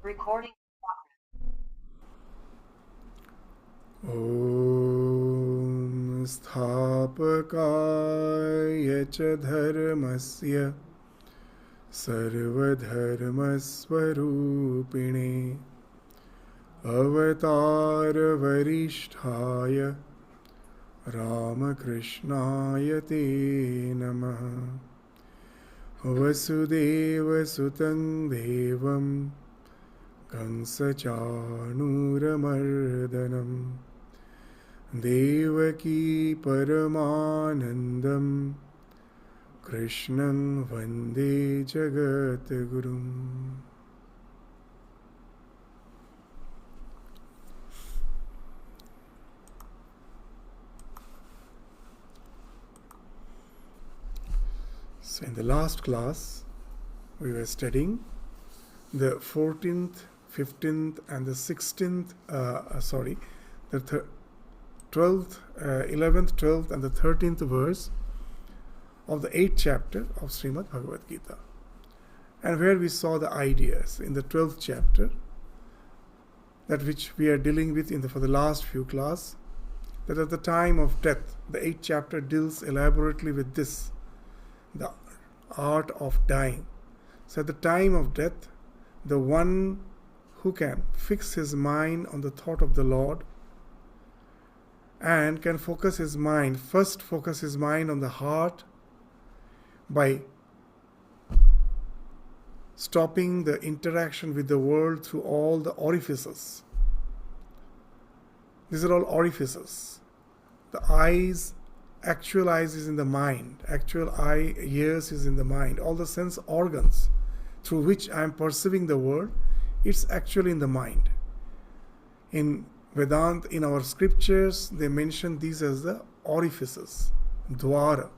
Recording. ॐ स्थापकाय च धर्मस्य सर्वधर्मस्वरूपिणे अवतारवरिष्ठाय रामकृष्णाय ते नमः। वसुदेवसुतं देवं कंसचाणूरमर्दनम् देवकी परमानन्दं कृष्णं वन्दे जगद्गुरुम्। So in the last class we were studying the 14th, 15th and the 16th, the 12th, 11th, 12th and the 13th verse of the 8th chapter of Shrimad Bhagavad Gita, and where we saw the ideas in the 12th chapter, that which we are dealing with for the last few classes, that at the time of death, the 8th chapter deals elaborately with this, the art of dying. So at the time of death, the one who can fix his mind on the thought of the Lord and can focus his mind on the heart by stopping the interaction with the world through all the orifices. These are all orifices. The eyes, actual eyes is in the mind, actual eye, ears is in the mind, all the sense organs through which I am perceiving the world, it's actually in the mind. In Vedanta, in our scriptures, they mention these as the orifices, dwara.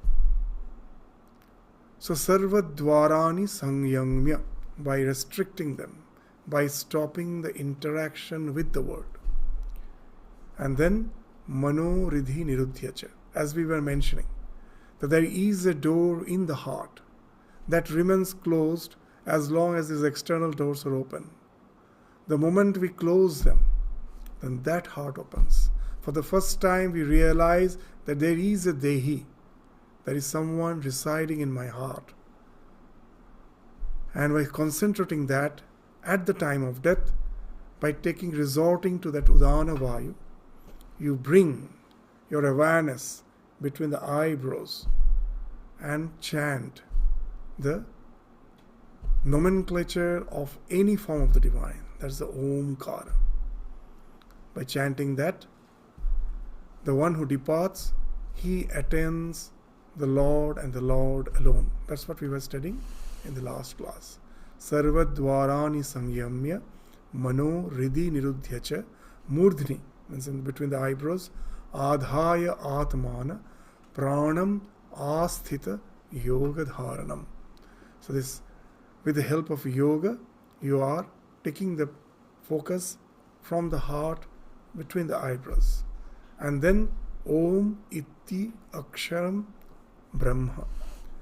So sarva dwarani samyamya, by restricting them, by stopping the interaction with the world. And then mano ridhi niruddhyacha, as we were mentioning, that there is a door in the heart that remains closed as long as these external doors are open. The moment we close them, then that heart opens. For the first time we realize that there is a Dehi, there is someone residing in my heart. And by concentrating that at the time of death, by resorting to that Udana Vayu, you bring your awareness between the eyebrows and chant the nomenclature of any form of the divine. That's the Omkara. By chanting that, the one who departs, he attains the Lord and the Lord alone. That's what we were studying in the last class. Sarva dwarani samyamya mano ridhi niruddhyacha murdhni, means in between the eyebrows, adhaya atmana pranam asthita yoga dharanam. So this, with the help of yoga, you are taking the focus from the heart between the eyebrows. And then Om Iti Aksharam Brahma.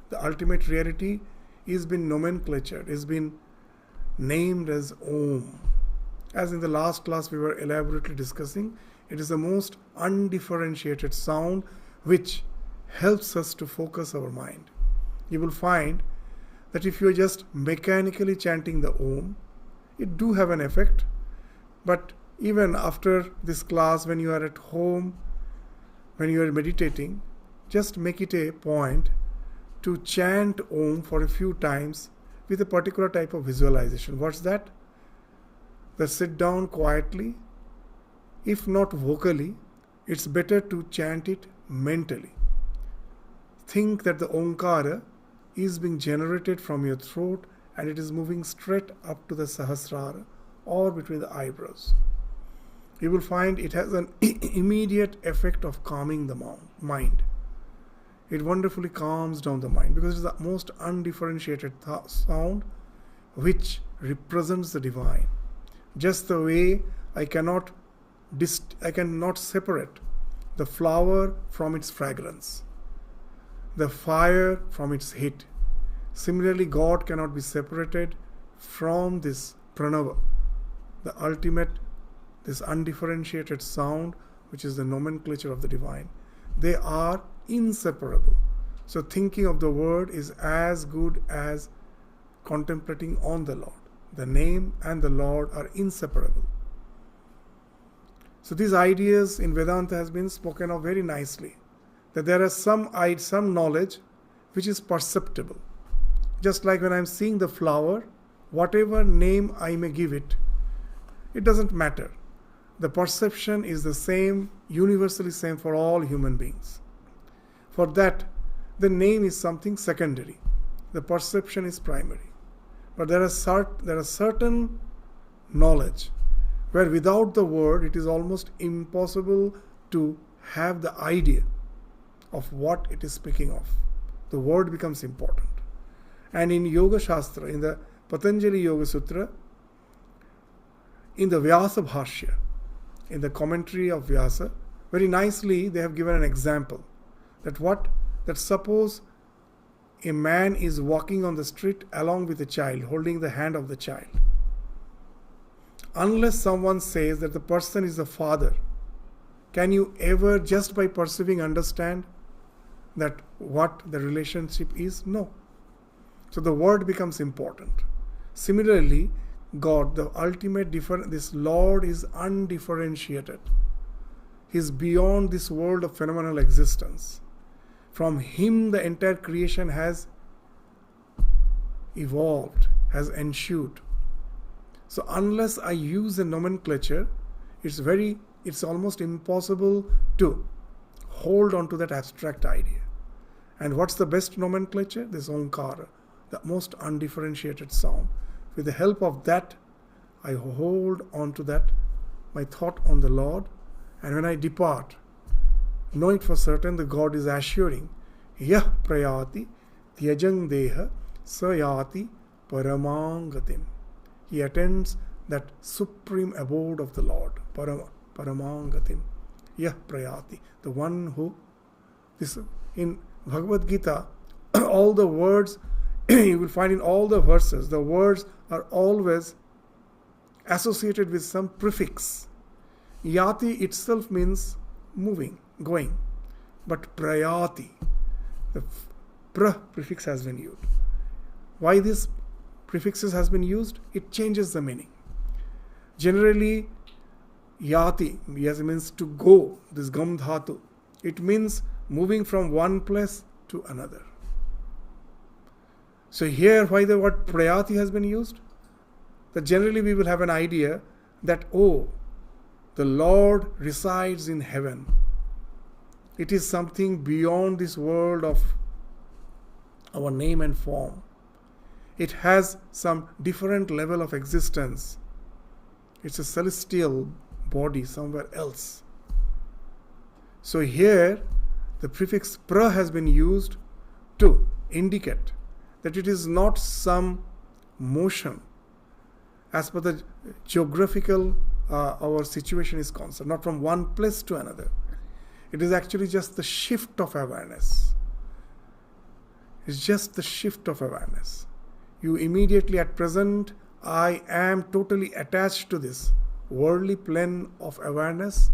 The ultimate reality is been nomenclatured, is been named as Om. As in the last class we were elaborately discussing, it is the most undifferentiated sound which helps us to focus our mind. You will find that if you are just mechanically chanting the Om, it do have an effect, but even after this class, when you are at home, when you are meditating, just make it a point to chant Om for a few times with a particular type of visualization. What's that? That sit down quietly. If not vocally, it's better to chant it mentally. Think that the Omkara is being generated from your throat and it is moving straight up to the Sahasrara or between the eyebrows. You will find it has an immediate effect of calming the mind. It wonderfully calms down the mind because it is the most undifferentiated sound which represents the divine. Just the way I cannot separate the flower from its fragrance, the fire from its heat. Similarly, God cannot be separated from this pranava, the ultimate, this undifferentiated sound, which is the nomenclature of the divine, they are inseparable. So thinking of the word is as good as contemplating on the Lord. The name and the Lord are inseparable. So these ideas in Vedanta has been spoken of very nicely, that there is some knowledge which is perceptible. Just like when I am seeing the flower, whatever name I may give it, it doesn't matter. The perception is the same, universally same for all human beings. For that, the name is something secondary. The perception is primary. But there are certain knowledge where without the word it is almost impossible to have the idea of what it is speaking of. The word becomes important. And in Yoga Shastra, in the Patanjali Yoga Sutra, in the Vyasa Bhashya, in the commentary of Vyasa, very nicely they have given an example that suppose a man is walking on the street along with a child, holding the hand of the child. Unless someone says that the person is the father, can you ever, just by perceiving, understand that what the relationship is? No. So the word becomes important. Similarly, God, the ultimate this Lord is undifferentiated. He is beyond this world of phenomenal existence. From Him the entire creation has evolved, has ensued. So unless I use a nomenclature, it's almost impossible to hold on to that abstract idea. And what's the best nomenclature? This Omkara, the most undifferentiated sound. With the help of that, I hold on to that, my thought on the Lord, and when I depart, know it for certain, the God is assuring, Yah prayati tyajang deha sayati paramangatim. He attains that supreme abode of the Lord, paramangatim. Yah prayati, the one who, this in Bhagavad Gita, all the words, you will find in all the verses, the words are always associated with some prefix. Yati itself means moving, going. But prayati, the prefix has been used. Why this prefixes has been used? It changes the meaning. Generally, yati, yes, means to go, this gam dhatu. It means moving from one place to another. So here, why the word prayati has been used? That generally we will have an idea that, oh, the Lord resides in heaven. It is something beyond this world of our name and form. It has some different level of existence. It's a celestial body somewhere else. So here, the prefix pra has been used to indicate that it is not some motion as per the geographical our situation is concerned, not from one place to another. It is actually just the shift of awareness. It's just the shift of awareness. You immediately, at present, I am totally attached to this worldly plane of awareness.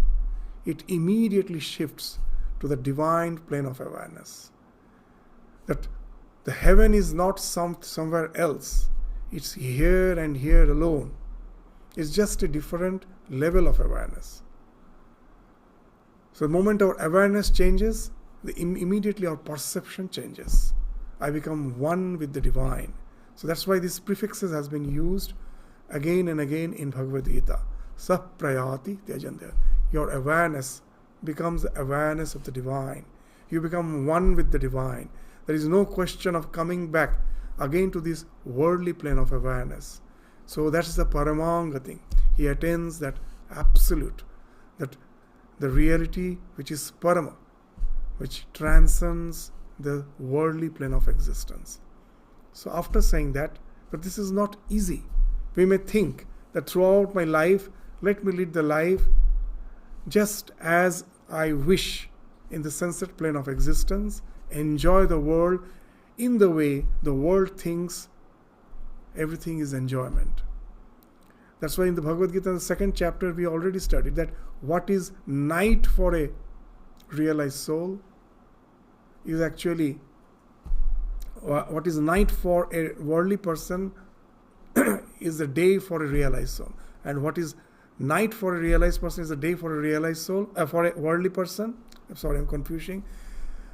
It immediately shifts to the divine plane of awareness. That the heaven is not somewhere else. It's here and here alone. It's just a different level of awareness. So the moment our awareness changes, immediately our perception changes. I become one with the divine. So that's why these prefixes has been used again and again in Bhagavad Gita. Saprayati tyajandya. Your awareness becomes the awareness of the divine. You become one with the divine. There is no question of coming back again to this worldly plane of awareness. So that's the paramangati. He attains that absolute, that the reality which is parama, which transcends the worldly plane of existence. So after saying that, but this is not easy. We may think that throughout my life, let me lead the life just as I wish in the sensate plane of existence, enjoy the world in the way the world thinks everything is enjoyment. That's why in the Bhagavad Gita, the second chapter, we already studied that what is night for a realized soul is actually what is night for a worldly person is the day for a realized soul. And what is night for a realized person is the day for a realized soul, for a worldly person. I'm sorry, I'm confusing.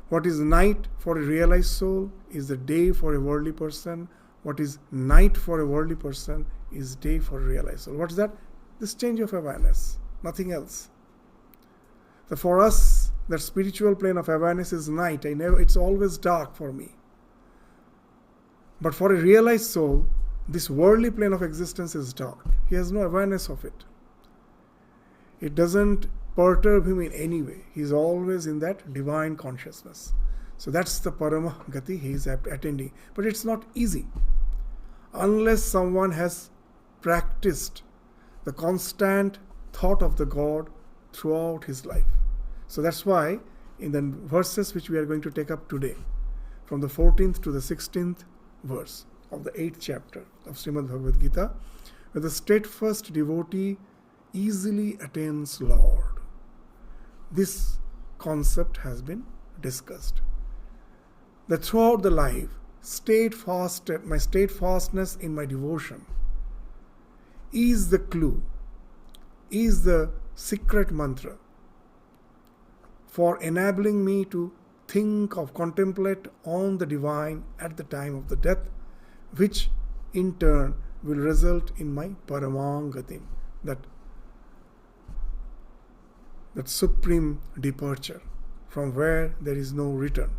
What is night for a realized soul is the day for a worldly person. What is night for a worldly person is day for a realized soul. What's that? This change of awareness, nothing else. So for us, that spiritual plane of awareness is night. It's always dark for me. But for a realized soul, this worldly plane of existence is dark. He has no awareness of it. It doesn't perturb him in any way. He's always in that divine consciousness. So that's the Parama Gati he is attending. But it's not easy unless someone has practiced the constant thought of the God throughout his life. So that's why in the verses which we are going to take up today, from the 14th to the 16th verse of the 8th chapter of Shrimad Bhagavad Gita, where the steadfast devotee easily attains Lord. This concept has been discussed. That throughout the life, my steadfastness in my devotion is the clue, is the secret mantra for enabling me to contemplate on the divine at the time of the death, which in turn will result in my Paramangatim, that supreme departure from where there is no return.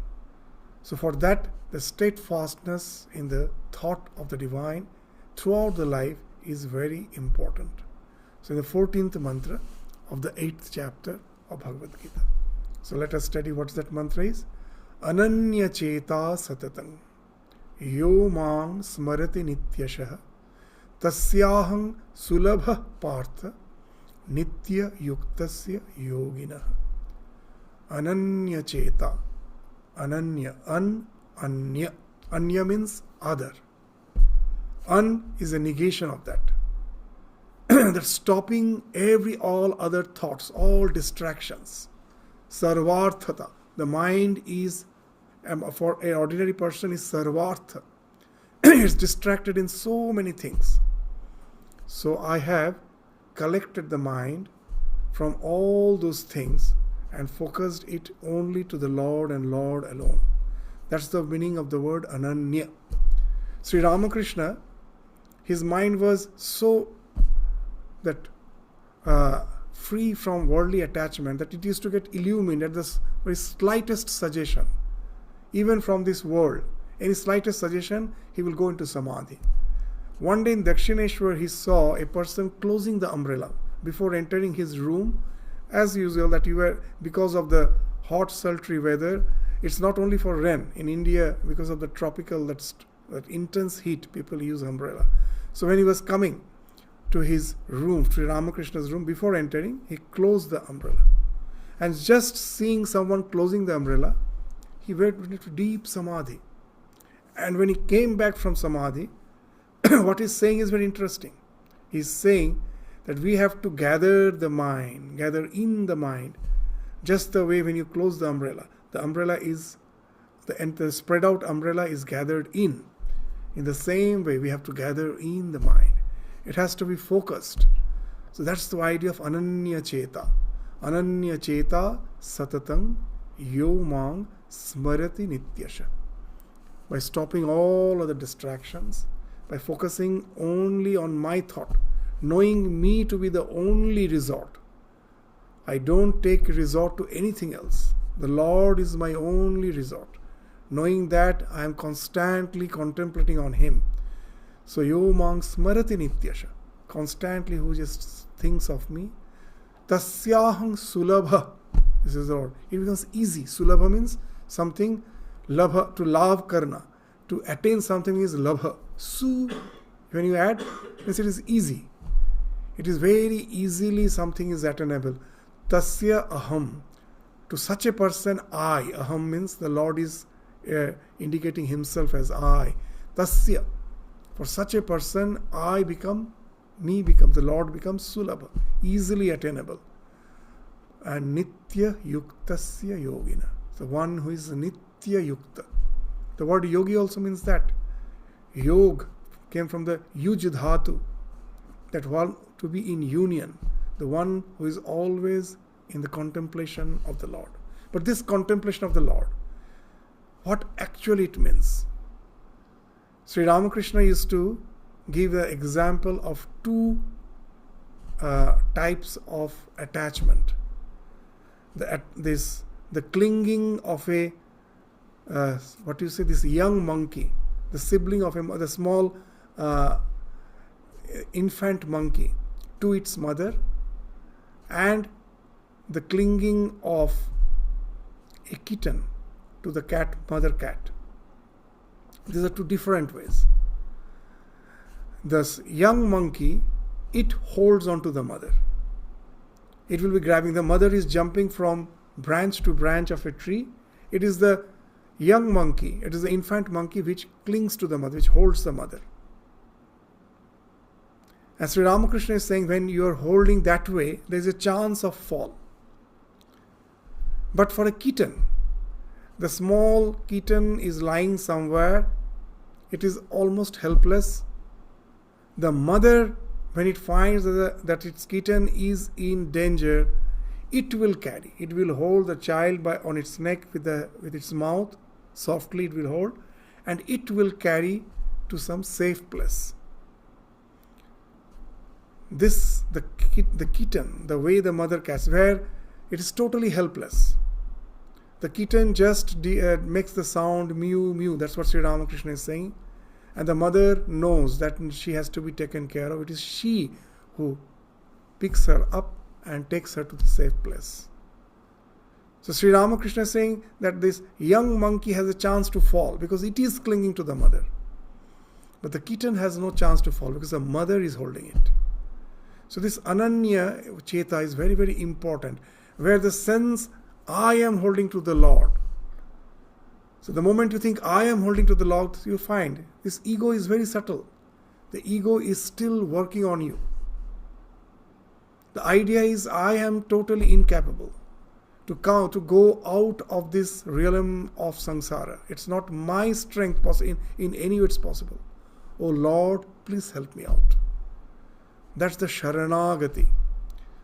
So for that, the steadfastness in the thought of the divine throughout the life is very important. So in the 14th mantra of the 8th chapter of Bhagavad Gita. So let us study what that mantra is. Ananya cheta satatang yo mang smarati nityashah tasyaham sulabha partha nitya yuktasya yoginah. Ananya cheta. Ananya. Anya. Anya means other. An is a negation of that. That's stopping all other thoughts, all distractions. Sarvarthata. The mind is, for an ordinary person, is sarvartha. It's distracted in so many things. So I have collected the mind from all those things and focused it only to the Lord and Lord alone. That's the meaning of the word Ananya. Sri Ramakrishna, his mind was so that free from worldly attachment that it used to get illumined at the very slightest suggestion, even from this world. Any slightest suggestion, he will go into samadhi. One day in Dakshineshwar, he saw a person closing the umbrella before entering his room. As usual, because of the hot, sultry weather, it's not only for rain. In India, because of the tropical, that intense heat, people use umbrella. So when he was coming to his room, Sri Ramakrishna's room, before entering, he closed the umbrella. And just seeing someone closing the umbrella, he went into deep samadhi. And when he came back from samadhi, what he's saying is very interesting. He's saying that we have to gather in the mind, just the way when you close the umbrella. The umbrella is, the spread out umbrella is gathered in. In the same way, we have to gather in the mind. It has to be focused. So that's the idea of Ananya Cheta. Ananya Cheta Satatang Yo Mang Smarati Nityasha. By stopping all other distractions, by focusing only on my thought, knowing me to be the only resort. I don't take resort to anything else. The Lord is my only resort. Knowing that, I am constantly contemplating on Him. So, yo mang smarati nityasha, constantly who just thinks of me. Tasyaham sulabha, this is the word. It becomes easy. Sulabha means something, labha, to love karna. To attain something is labha. Su, when you add, means it is easy. It is very easily something is attainable. Tasya aham. To such a person, I. Aham means the Lord is indicating Himself as I. Tasya. For such a person, I become the Lord becomes sulabha, easily attainable. And nitya yuktasya yogina, the one who is nitya yukta. The word yogi also means that. Yog came from the yuj dhatu, that one to be in union, the one who is always in the contemplation of the Lord. But this contemplation of the Lord, what actually it means? Sri Ramakrishna used to give the example of two types of attachment. The clinging of a this young monkey, the sibling of the small infant monkey to its mother, and the clinging of a kitten to the mother cat. These are two different ways. This young monkey, it holds on to the mother. It will be grabbing. The mother is jumping from branch to branch of a tree. It is the young monkey, it is the infant monkey which clings to the mother, which holds the mother. And Sri Ramakrishna is saying, when you are holding that way, there is a chance of fall. But for a kitten, the small kitten is lying somewhere, it is almost helpless. The mother, when it finds that its kitten is in danger, it will carry. It will hold the child on its neck with its mouth. Softly it will hold, and it will carry to some safe place. The kitten, the way the mother carries, where it is totally helpless. The kitten just makes the sound mew mew. That's what Sri Ramakrishna is saying. And the mother knows that she has to be taken care of. It is she who picks her up and takes her to the safe place. So Sri Ramakrishna is saying that this young monkey has a chance to fall because it is clinging to the mother. But the kitten has no chance to fall because the mother is holding it. So this ananya cheta is very, very important, where the sense, I am holding to the Lord. So the moment you think, I am holding to the Lord, you find this ego is very subtle. The ego is still working on you. The idea is, I am totally incapable to go out of this realm of samsara. It's not my strength in any way it's possible. Oh Lord, please help me out. That's the Sharanagati.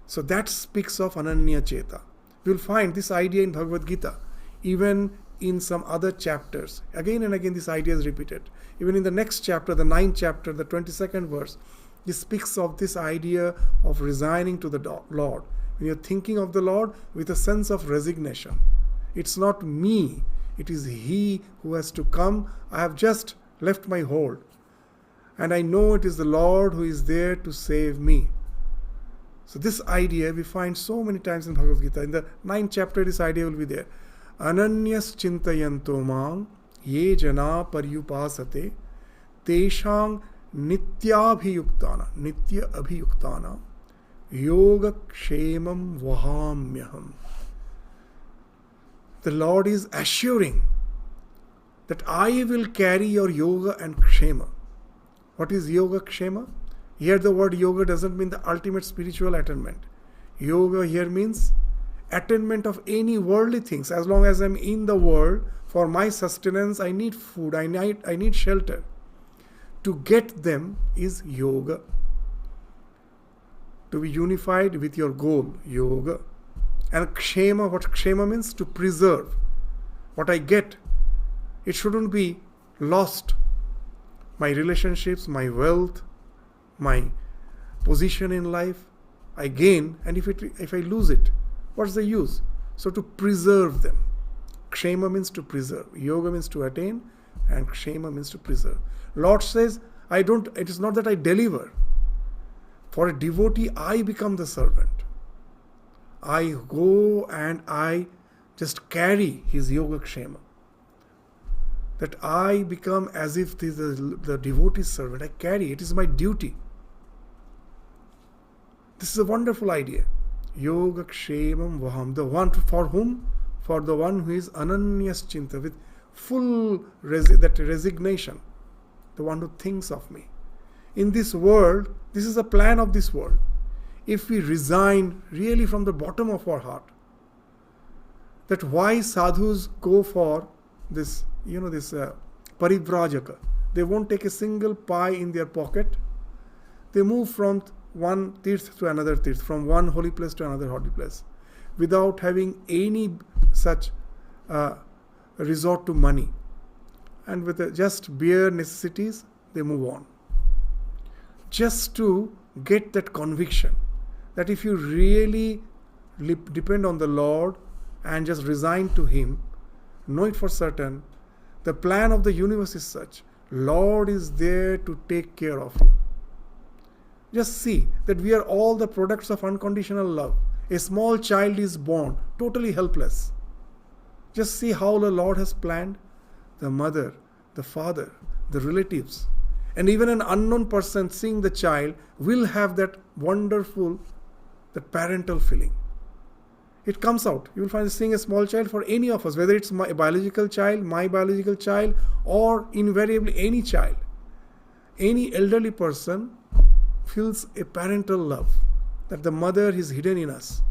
So that speaks of Ananya Cheta. You'll find this idea in Bhagavad Gita, even in some other chapters. Again and again this idea is repeated. Even in the next chapter, the 9th chapter, the 22nd verse, this speaks of this idea of resigning to the Lord. When you're thinking of the Lord with a sense of resignation. It's not me, it is He who has to come. I have just left my hold. And I know it is the Lord who is there to save me. So this idea we find so many times in Bhagavad Gita. In the 9th chapter, this idea will be there. Ananyas chintayanto mang ye jana paryupasate teshang nitya abhiyuktana yoga kshemam vahamyaham. The Lord is assuring that I will carry your yoga and kshema. What is yoga kshema? Here the word yoga doesn't mean the ultimate spiritual attainment. Yoga here means attainment of any worldly things. As long as I'm in the world, for my sustenance, I need food, I need shelter. To get them is yoga. To be unified with your goal, yoga. And kshema, what kshema means? To preserve. What I get, it shouldn't be lost. My relationships, my wealth, my position in life, I gain, and if I lose it, what's the use? So to preserve them. Kshema means to preserve. Yoga means to attain, and kshema means to preserve. Lord says, it is not that I deliver. For a devotee, I become the servant. I go and I just carry his yoga kshema. That I become as if the devotee's servant. I carry, it is my duty. This is a wonderful idea. Yoga kshemam vaham. The one for whom? For the one who is ananyas chinta, with full resignation. The one who thinks of me. in this world, this is the plan of this world. If we resign really from the bottom of our heart, that why sadhus go for this, parivrajaka. They won't take a single pie in their pocket. They move from one tirth to another tirth, from one holy place to another holy place, without having any such resort to money. And with just bare necessities, they move on. Just to get that conviction that if you really depend on the Lord and just resign to Him, know it for certain, the plan of the universe is such. Lord is there to take care of you. Just see that we are all the products of unconditional love. A small child is born, totally helpless. Just see how the Lord has planned. The mother, the father, the relatives, and even an unknown person seeing the child will have that wonderful, that parental feeling. It comes out. You will find seeing a small child for any of us, whether it's my biological child, my biological child, or invariably any child. Any elderly person feels a parental love, that the mother is hidden in us.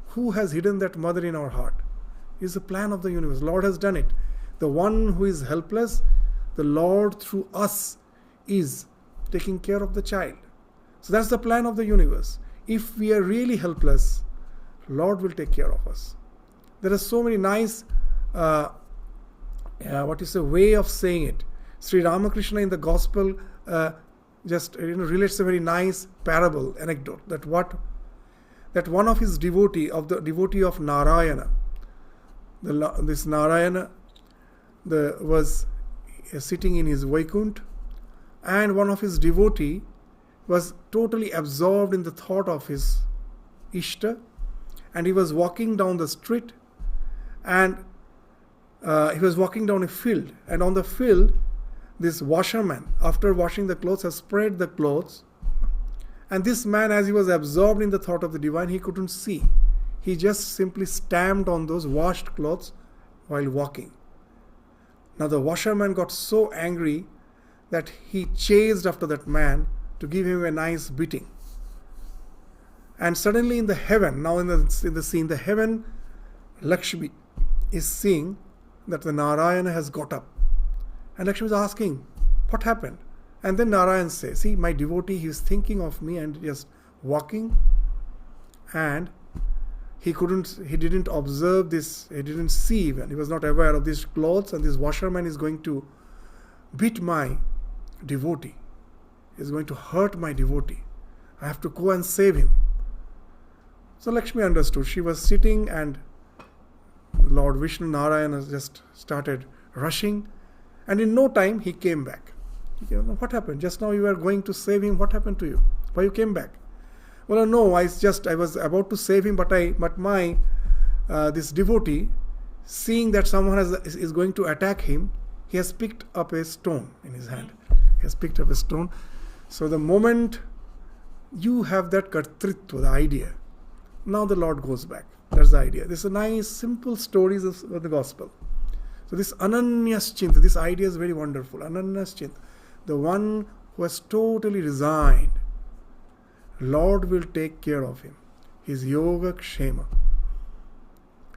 Who has hidden that mother in our heart? It is the plan of the universe. Lord has done it. The one who is helpless, the Lord through us is taking care of the child. So that's the plan of the universe. If we are really helpless, Lord will take care of us. There are so many nice way of saying it. Sri Ramakrishna in the gospel relates a very nice parable, anecdote, that one of his devotee of Narayana, this Narayana was sitting in his Vaikunt, and one of his devotee was totally absorbed in the thought of his Ishta, and he was walking down the street, and he was walking down a field, and on the field this washerman, after washing the clothes, has spread the clothes, and this man, as he was absorbed in the thought of the divine, he couldn't see. He just simply stamped on those washed clothes while walking. Now the washerman got so angry that he chased after that man to give him a nice beating. And suddenly in the heaven, now in the scene, the heaven, Lakshmi is seeing that the Narayana has got up. And Lakshmi is asking, what happened? And then Narayan says, see, my devotee, he is thinking of me and just walking, and he didn't observe this, he didn't see even, he was not aware of these clothes, and this washerman is going to beat my devotee. He is going to hurt my devotee. I have to go and save him. So Lakshmi understood. She was sitting, and Lord Vishnu Narayana just started rushing, and in no time he came back. What happened? Just now you were going to save him. What happened to you? Why you came back? Well, no, I was about to save him, but my this devotee, seeing that someone is going to attack him, he has picked up a stone in his hand. He has picked up a stone. So the moment you have that kartritva, the idea, now the Lord goes back. That's the idea. This is a nice, simple stories of the gospel. So this ananyas chinta, this idea is very wonderful. Ananyas chinta, the one who has totally resigned, Lord will take care of him. His yoga kshema.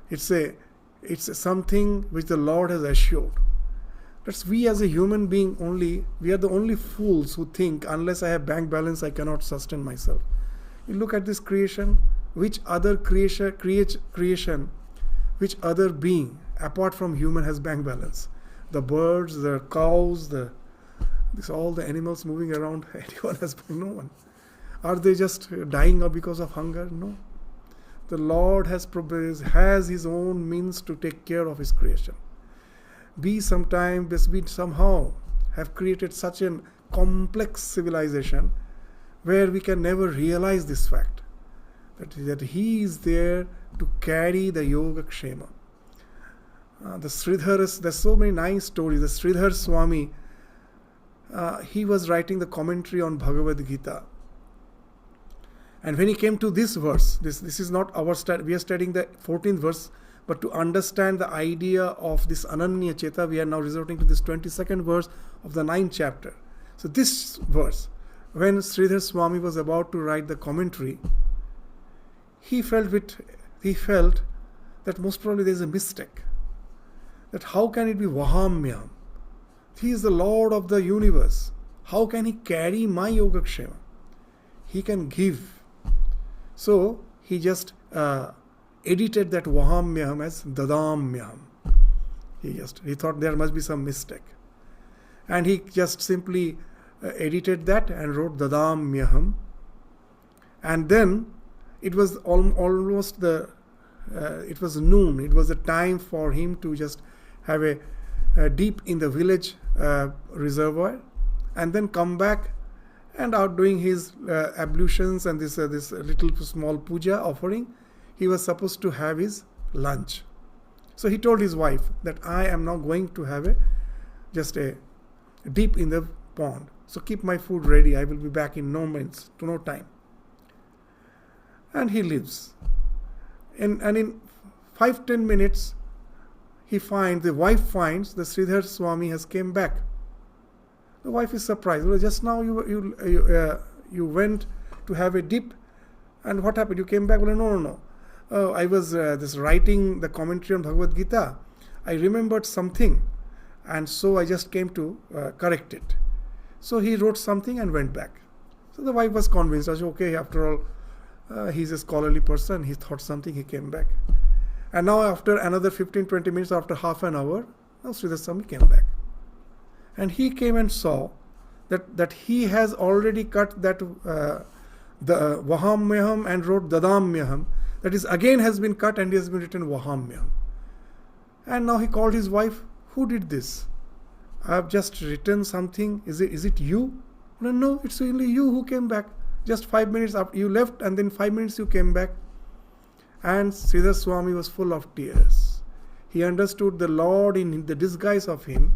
It's something which the Lord has assured. That's we as a human being only, we are the only fools who think unless I have bank balance I cannot sustain myself. You look at this creation, which other creation, which other being apart from human has bank balance? The birds, the cows, all the animals moving around, anyone has bank? No one. Are they just dying up because of hunger? No. The Lord has his own means to take care of his creation. We somehow have created such a complex civilization where we can never realize this fact, that he is there to carry the yoga kshema. The Sridharas, there's so many nice stories. The Sridhar Swami, he was writing the commentary on Bhagavad Gita. And when he came to this verse, this is not our study, we are studying the 14th verse, but to understand the idea of this Ananya Cheta, we are now resorting to this 22nd verse of the 9th chapter. So this verse, when Sridhar Swami was about to write the commentary, he felt that most probably there is a mistake. That how can it be Vahamyam? He is the Lord of the universe. How can he carry my Yogakshema? He can give. So he just edited that Vahamyam as Dadamyam. He thought there must be some mistake. And he just simply edited that and wrote Dadamyam. And then it was almost it was noon. It was the time for him to just have a deep in the village reservoir, and then come back and out doing his ablutions and this little small puja offering. He was supposed to have his lunch. So he told his wife that I am now going to have just a dip in the pond. So keep my food ready. I will be back in no time. And he leaves. And in 5-10 minutes, the wife finds the Sridhar Swami has came back. The wife is surprised. Well, just now you went to have a dip, and what happened? You came back? Well, no. I was writing the commentary on Bhagavad Gita. I remembered something, and so I just came to correct it. So he wrote something and went back. So the wife was convinced. I said, okay, after all, he's a scholarly person. He thought something. He came back. And now after another 15-20 minutes, after half an hour, now Sridhar Swami came back. And he came and saw that he has already cut that the Vahamyam and wrote Dadamyam. That is again has been cut and he has been written Vahamyam. And now he called his wife, who did this? I have just written something. Is it you? No, it's only you who came back. Just 5 minutes after you left, and then 5 minutes you came back. And Sridhar Swami was full of tears. He understood the Lord in the disguise of him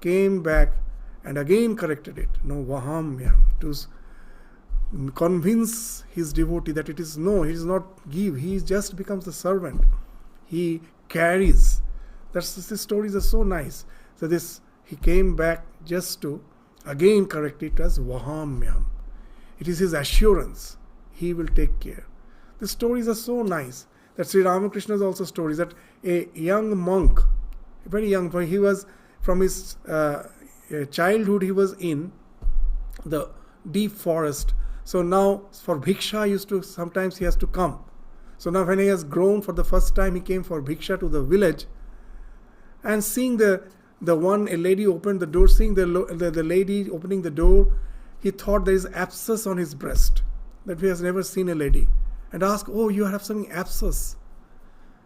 came back and again corrected it. No, Vahamyam, to convince his devotee that he does not give. He just becomes the servant. He carries. These stories are so nice. So he came back just to again correct it as Vahamyam. It is his assurance. He will take care. The stories are so nice. That Sri Ramakrishna's also stories that a young monk, a very young boy, he was from his childhood, he was in the deep forest. So now for bhiksha sometimes he has to come. So now when he has grown for the first time, he came for bhiksha to the village, and seeing a lady opened the door, seeing the lady opening the door, he thought there is abscess on his breast, that he has never seen a lady, and asked, oh, you have something abscess.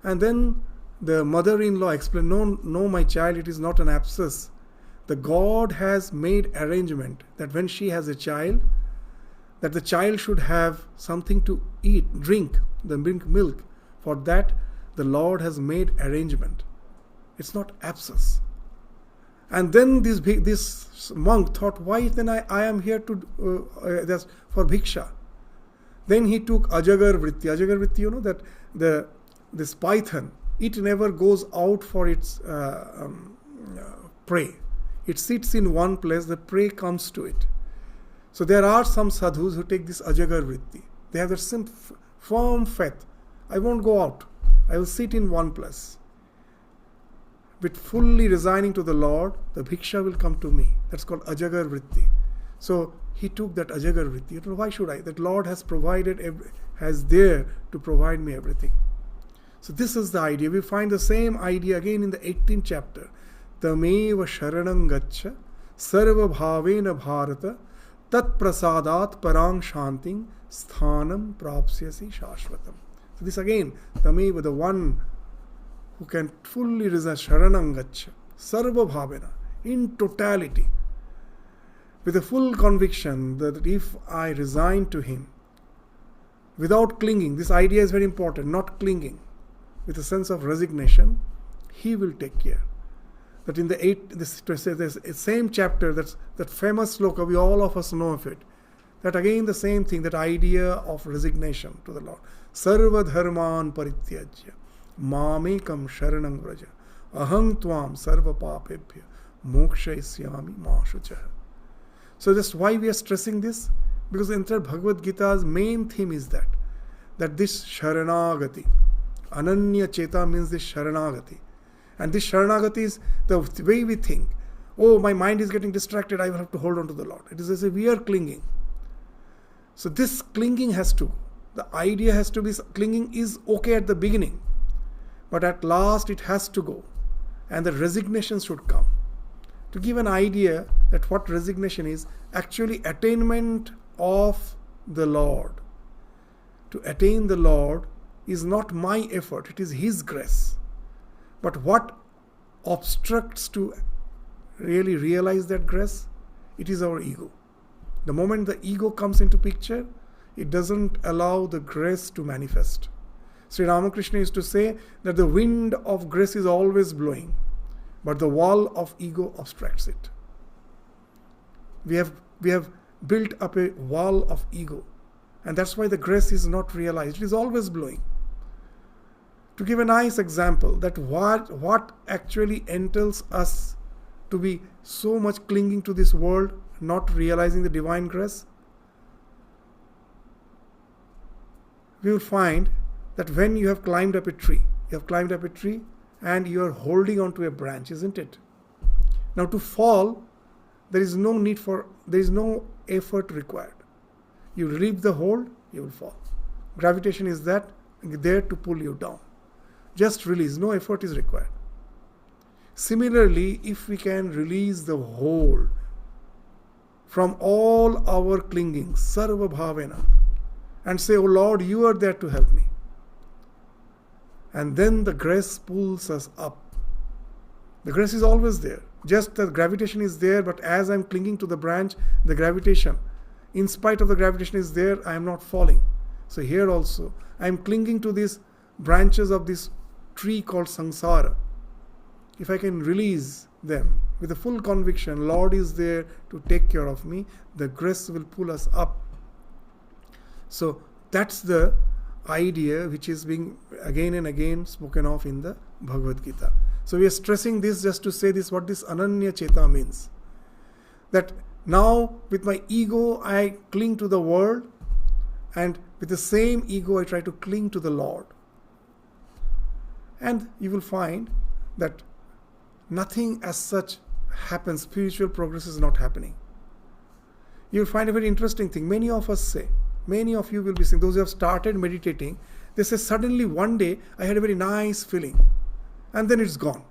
And then the mother-in-law explained, no, my child, it is not an abscess. The God has made arrangement that when she has a child, that the child should have something to eat, drink, the milk. For that, the Lord has made arrangement. It's not abscess. And then this monk thought, why then I am here to for bhiksha. Then he took Ajagar Vritti. Ajagar Vritti, that this python, it never goes out for its prey. It sits in one place, the prey comes to it. So there are some sadhus who take this Ajagar Vritti. They have that firm faith. I won't go out. I will sit in one place. With fully resigning to the Lord, the bhiksha will come to me. That's called Ajagar Vritti. So he took that Ajagar Vritti. Why should I? That Lord has provided, has there to provide me everything. So this is the idea. We find the same idea again in the 18th chapter. Tameva sharanam gaccha sarva bhavena bharata tat prasadat parang shanting sthanam prapsyasi shashvatam. So this again, Tameva, the one who can fully resign, sharanam gaccha sarva bhavena, in totality, with a full conviction that if I resign to him, without clinging, this idea is very important, not clinging, with a sense of resignation, he will take care. That in the same chapter, that famous sloka, we all of us know of it, that again the same thing, that idea of resignation to the Lord. Sarva dharman parityajya mamekam sharanam vraja aham tvam sarva papebhya mokshayisyami ma shuchah. So just why we are stressing this? Because the entire Bhagavad Gita's main theme is that this Sharanagati, Ananya Cheta means this Sharanagati. And this Sharanagati is the way we think. Oh, my mind is getting distracted, I will have to hold on to the Lord. It is as if we are clinging. So this clinging has to, the idea has to be, clinging is okay at the beginning, but at last it has to go. And the resignation should come. To give an idea that what resignation is, actually attainment of the Lord. To attain the Lord is not my effort, it is His grace. But what obstructs to really realize that grace? It is our ego. The moment the ego comes into picture, it doesn't allow the grace to manifest. Sri Ramakrishna used to say that the wind of grace is always blowing, but the wall of ego obstructs it. We have built up a wall of ego, and that's why the grace is not realized. It is always blowing. To give a nice example, that what actually entails us to be so much clinging to this world, not realizing the divine grace, we will find that when you have climbed up a tree, and you are holding on to a branch, isn't it? Now to fall, there is no effort required. You leave the hold, you will fall. Gravitation is there to pull you down. Just release, no effort is required. Similarly, if we can release the hold from all our clinging, sarva bhavena, and say, oh Lord, you are there to help me. And then the grace pulls us up. The grace is always there. Just the gravitation is there, but as I'm clinging to the branch, the gravitation, in spite of the gravitation is there, I am not falling. So here also, I am clinging to these branches of this tree called samsara. If I can release them with a full conviction, Lord is there to take care of me, the grace will pull us up. So that's the idea which is being again and again spoken of in the Bhagavad Gita. So we are stressing this just to say this, what this Ananya Cheta means. That now with my ego I cling to the world, and with the same ego I try to cling to the Lord. And you will find that nothing as such happens. Spiritual progress is not happening. You will find a very interesting thing. Many of us say, many of you will be saying, those who have started meditating, they say suddenly one day I had a very nice feeling and then it's gone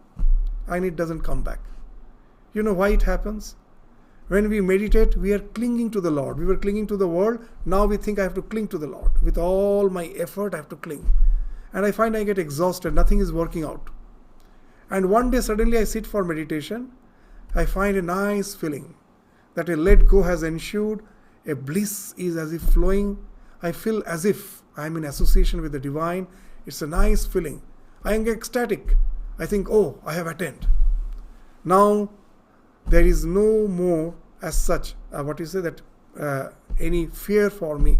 and it doesn't come back. You know why it happens? When we meditate, we are clinging to the Lord. We were clinging to the world. Now we think I have to cling to the Lord. With all my effort, I have to cling. And I find I get exhausted. Nothing is working out. And one day suddenly I sit for meditation. I find a nice feeling that a let go has ensued. A bliss is as if flowing. I feel as if I am in association with the divine. It's a nice feeling. I am ecstatic. I think, oh, I have attained. Now there is no more as such, any fear for me.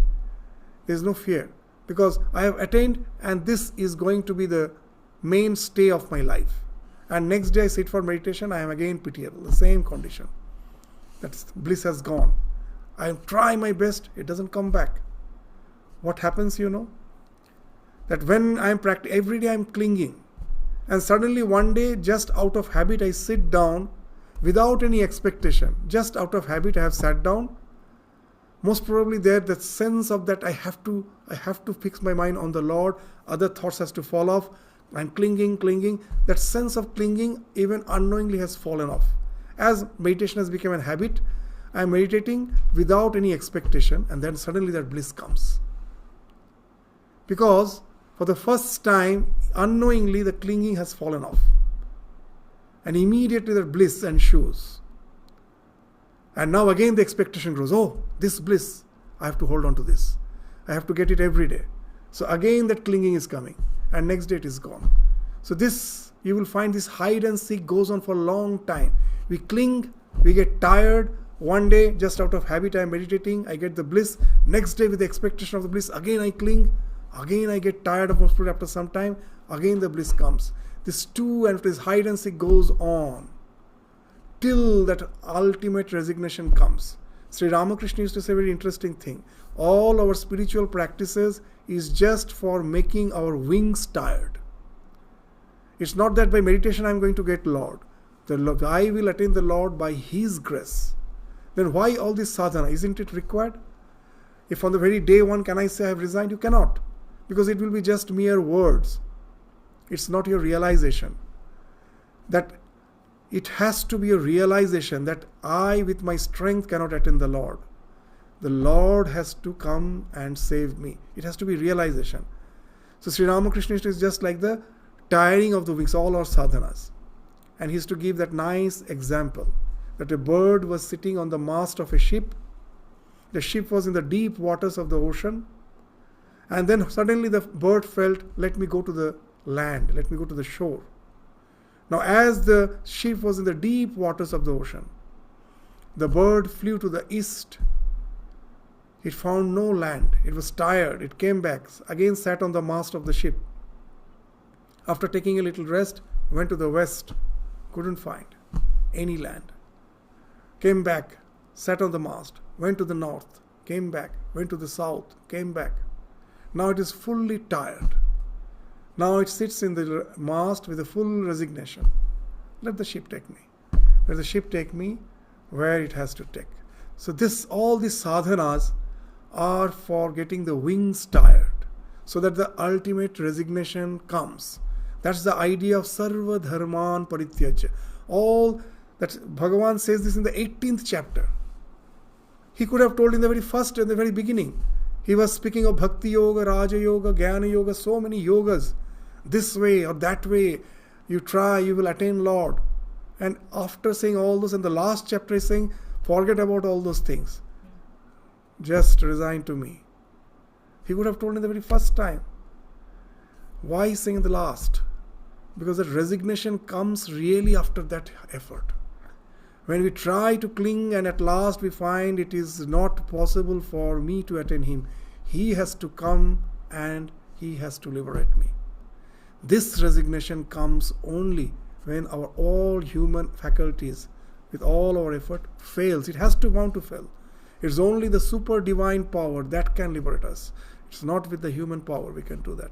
There is no fear because I have attained and this is going to be the mainstay of my life. And next day I sit for meditation, I am again pitiable, the same condition. That bliss has gone. I try my best, it doesn't come back. What happens, that when I am practicing, every day I am clinging, and suddenly one day, just out of habit, I sit down without any expectation. Just out of habit, I have sat down. Most probably there, that sense of that I have to fix my mind on the Lord. Other thoughts has to fall off. I'm clinging. That sense of clinging, even unknowingly, has fallen off. As meditation has become a habit, I'm meditating without any expectation, and then suddenly that bliss comes. Because for the first time, unknowingly, the clinging has fallen off. And immediately that bliss ensues. And now again the expectation grows. Oh, this bliss, I have to hold on to this. I have to get it every day. So again that clinging is coming. And next day it is gone. So this, you will find this hide and seek goes on for a long time. We cling, we get tired. One day, just out of habit, I am meditating, I get the bliss. Next day, with the expectation of the bliss, again I cling. Again I get tired of most probably after some time. Again the bliss comes. This too and this hide and seek goes on till that ultimate resignation comes. Sri Ramakrishna used to say a very interesting thing. All our spiritual practices is just for making our wings tired. It's not that by meditation I am going to get Lord. I will attain the Lord by His grace. Then why all this sadhana? Isn't it required? If on the very day one can I say I have resigned? You cannot. Because it will be just mere words. It's not your realization. That it has to be a realization that I with my strength cannot attain the Lord. The Lord has to come and save me. It has to be realization. So Sri Ramakrishna is just like the tiring of the wings, all our sadhanas. And he used to give that nice example that a bird was sitting on the mast of a ship. The ship was in the deep waters of the ocean. And then suddenly the bird felt, let me go to the land, let me go to the shore. Now as the ship was in the deep waters of the ocean, the bird flew to the east. It found no land. It was tired. It came back, again sat on the mast of the ship. After taking a little rest, went to the west. Couldn't find any land. Came back, sat on the mast, went to the north, came back, went to the south, came back. Now it is fully tired. Now it sits in the mast with a full resignation. Let the ship take me. Let the ship take me where it has to take. So all these sadhanas are for getting the wings tired, so that the ultimate resignation comes. That's the idea of sarva dharman parityajya. All that Bhagavan says this in the 18th chapter. He could have told in the very first, in the very beginning. He was speaking of bhakti yoga, raja yoga, jnana yoga, so many yogas. This way or that way, you try, you will attain Lord. And after saying all those, in the last chapter is saying, forget about all those things. Just resign to me. He could have told in the very first time. Why saying in the last? Because that resignation comes really after that effort. When we try to cling and at last we find it is not possible for me to attain Him, He has to come and He has to liberate me. This resignation comes only when our all human faculties, with all our effort, fails. It has to want to fail. It's only the super divine power that can liberate us. It's not with the human power we can do that.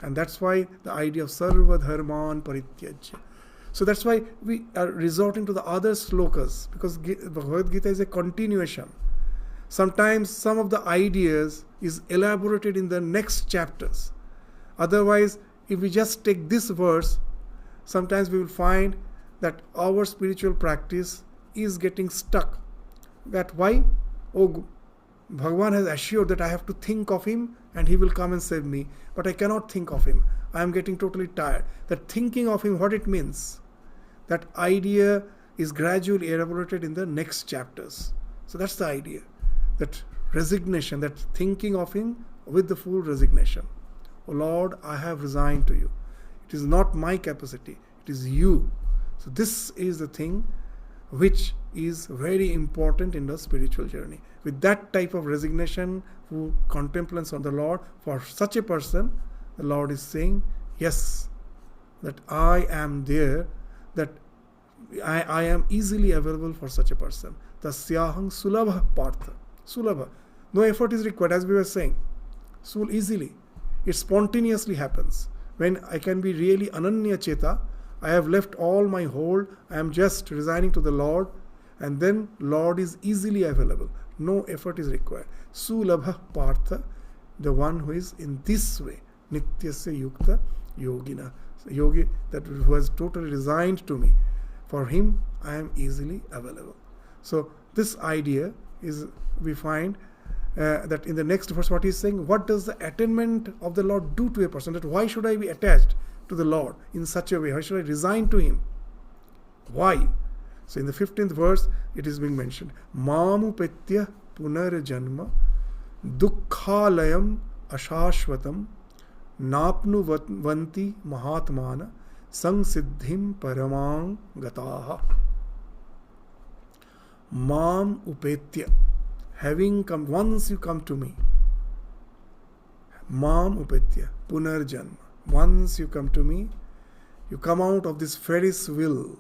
And that's why the idea of sarva dharman parityajya. So that's why we are resorting to the other slokas, because Bhagavad Gita is a continuation. Sometimes some of the ideas is elaborated in the next chapters. Otherwise, if we just take this verse, sometimes we will find that our spiritual practice is getting stuck. That why? Oh, Bhagavan has assured that I have to think of Him and He will come and save me. But I cannot think of Him. I am getting totally tired. That thinking of Him, what it means, that idea is gradually elaborated in the next chapters. So that's the idea. That resignation, that thinking of Him with the full resignation. Oh Lord, I have resigned to You. It is not my capacity. It is You. So this is the thing which is very important in the spiritual journey. With that type of resignation, who contemplates on the Lord, for such a person, the Lord is saying, yes, that I am there, that I am easily available for such a person. Tasyahang sulabha partha. Sulabha. No effort is required, as we were saying. Easily. It spontaneously happens. When I can be really ananya cheta, I have left all my hold, I am just resigning to the Lord, and then Lord is easily available. No effort is required. Sulabha partha, the one who is in this way, nityasya yukta yogina. Yogi, that who has totally resigned to me. For him, I am easily available. So this idea is, we find that in the next verse what he is saying, what does the attainment of the Lord do to a person? That why should I be attached to the Lord in such a way? Why should I resign to Him? Why? So in the 15th verse, it is being mentioned. Mamupetya punarjanma dukkhalayam ashashvatam napnuvanti mahatmana samsiddhim paramang gataha. Mam upetya. Having come, once you come to me. Mam upetya punarjanma. Once you come to me, you come out of this Ferris wheel.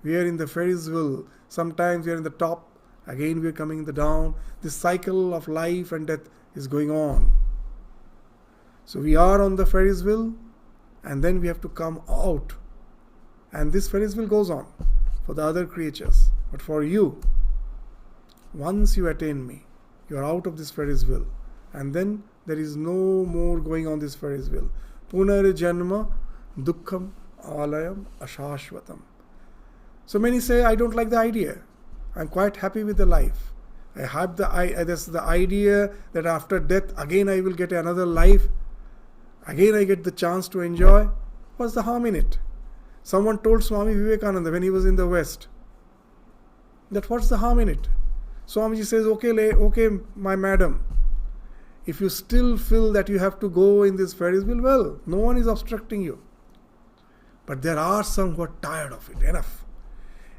We are in the Ferris wheel. Sometimes we are in the top Again we are coming down. This cycle of life and death is going on. So we are on the Ferris wheel, and then we have to come out. And this Ferris wheel goes on for the other creatures. But for you, once you attain me, you are out of this Ferris wheel. And then there is no more going on this Ferris wheel. Punarjanma dukkham alayam ashashvatam. So many say, I don't like the idea. I'm quite happy with the life. I have the idea that after death, again I will get another life. Again I get the chance to enjoy. What's the harm in it? Someone told Swami Vivekananda when he was in the West, that what's the harm in it? Swamiji says, okay, my madam, if you still feel that you have to go in this Ferris wheel, well, no one is obstructing you. But there are some who are tired of it.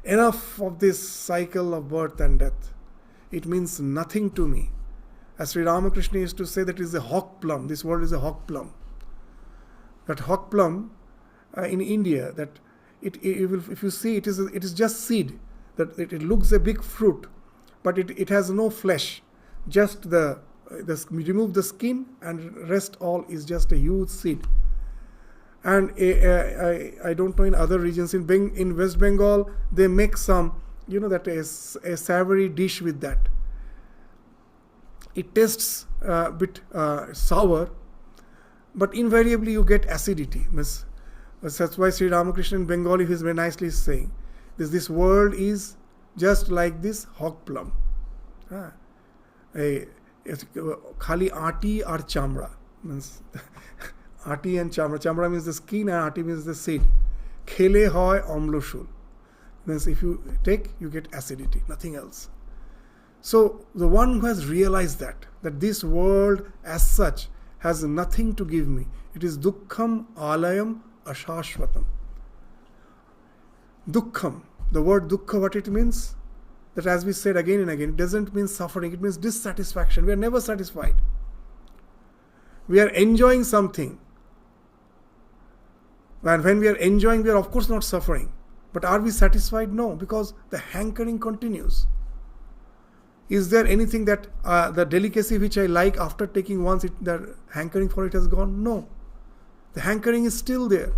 Enough of this cycle of birth and death. It means nothing to me. As Sri Ramakrishna used to say, that is a hawk plum. This world is a hawk plum. That hawk plum in India, that if you see, it is just seed. That it looks a big fruit, but it has no flesh. Just you remove the skin, and rest all is just a huge seed. And I don't know in other regions, in West Bengal, they make some, that a savory dish with that. It tastes a bit sour, but invariably you get acidity. That's why Sri Ramakrishna in Bengali is very nicely saying, this world is just like this hawk plum. Khali aati or chamra. Means aati and chamra. Chamra means the skin and aati means the seed. Khele hoy amloshul. Means if you take, you get acidity, nothing else. So the one who has realized that this world as such has nothing to give me. It is dukkham alayam ashashvatam. Dukkham. The word dukkha, what it means? That, as we said again and again, it doesn't mean suffering. It means dissatisfaction. We are never satisfied. We are enjoying something. And when we are enjoying, we are of course not suffering. But are we satisfied? No, because the hankering continues. Is there anything that the delicacy which I like after taking once, the hankering for it has gone? No. The hankering is still there.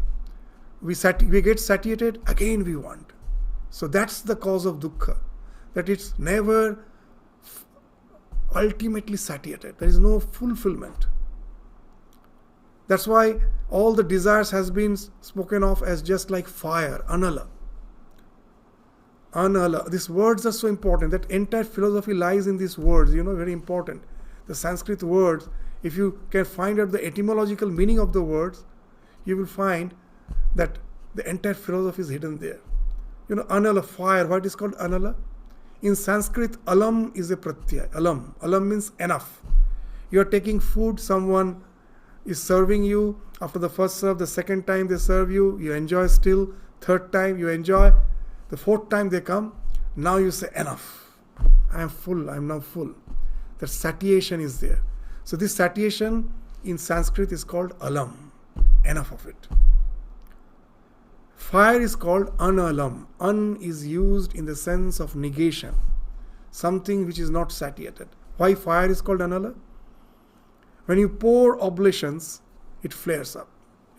We get satiated, again we want. So that's the cause of dukkha. That it's never ultimately satiated. There is no fulfillment. That's why all the desires has been spoken of as just like fire, anala. Anala. These words are so important. That entire philosophy lies in these words, very important. The Sanskrit words, if you can find out the etymological meaning of the words, you will find that the entire philosophy is hidden there. Anala, fire. What is called anala? In Sanskrit, alam is a pratyay. Alam. Alam means enough. You are taking food, someone is serving you. After the first serve, the second time they serve you, you enjoy still. Third time you enjoy. The fourth time they come, now you say enough. I am full, I am now full. That satiation is there. So this satiation in Sanskrit is called alam. Enough of it. Fire is called analam. An is used in the sense of negation. Something which is not satiated. Why fire is called anala? When you pour oblations, it flares up.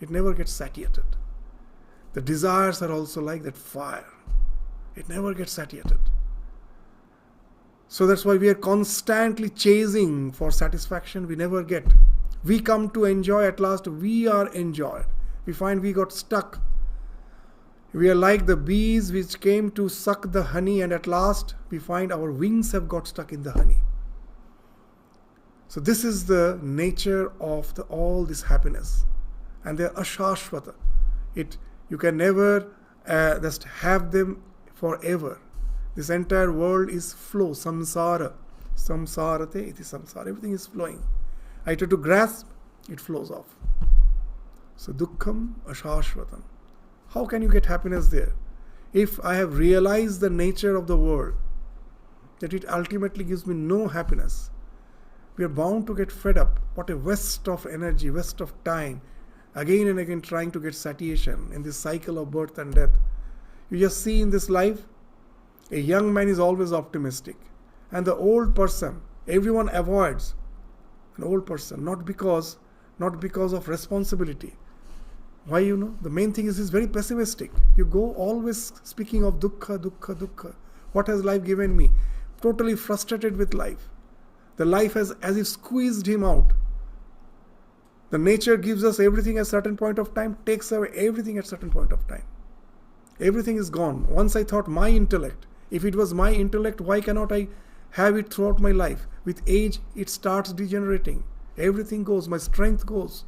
It never gets satiated. The desires are also like that fire. It never gets satiated. So that's why we are constantly chasing for satisfaction. We never get. We come to enjoy, at last we are enjoyed. We find we got stuck. We are like the bees which came to suck the honey, and at last we find our wings have got stuck in the honey. So this is the nature of all this happiness. And they are ashashvata. You can never just have them forever. This entire world is flow, samsara. Samsarate iti samsara. Everything is flowing. I try to grasp, it flows off. So dukkham ashashvatam. How can you get happiness there? If I have realized the nature of the world, that it ultimately gives me no happiness, we are bound to get fed up. What a waste of energy, waste of time, again and again trying to get satiation in this cycle of birth and death. You just see in this life, a young man is always optimistic. And the old person, everyone avoids an old person, not because of responsibility. Why, the main thing is he's very pessimistic. You go always speaking of dukkha, dukkha, dukkha. What has life given me? Totally frustrated with life. The life has as if squeezed him out. The nature gives us everything at a certain point of time, takes away everything at a certain point of time. Everything is gone. Once I thought my intellect. If it was my intellect, why cannot I have it throughout my life? With age, it starts degenerating. Everything goes. My strength goes.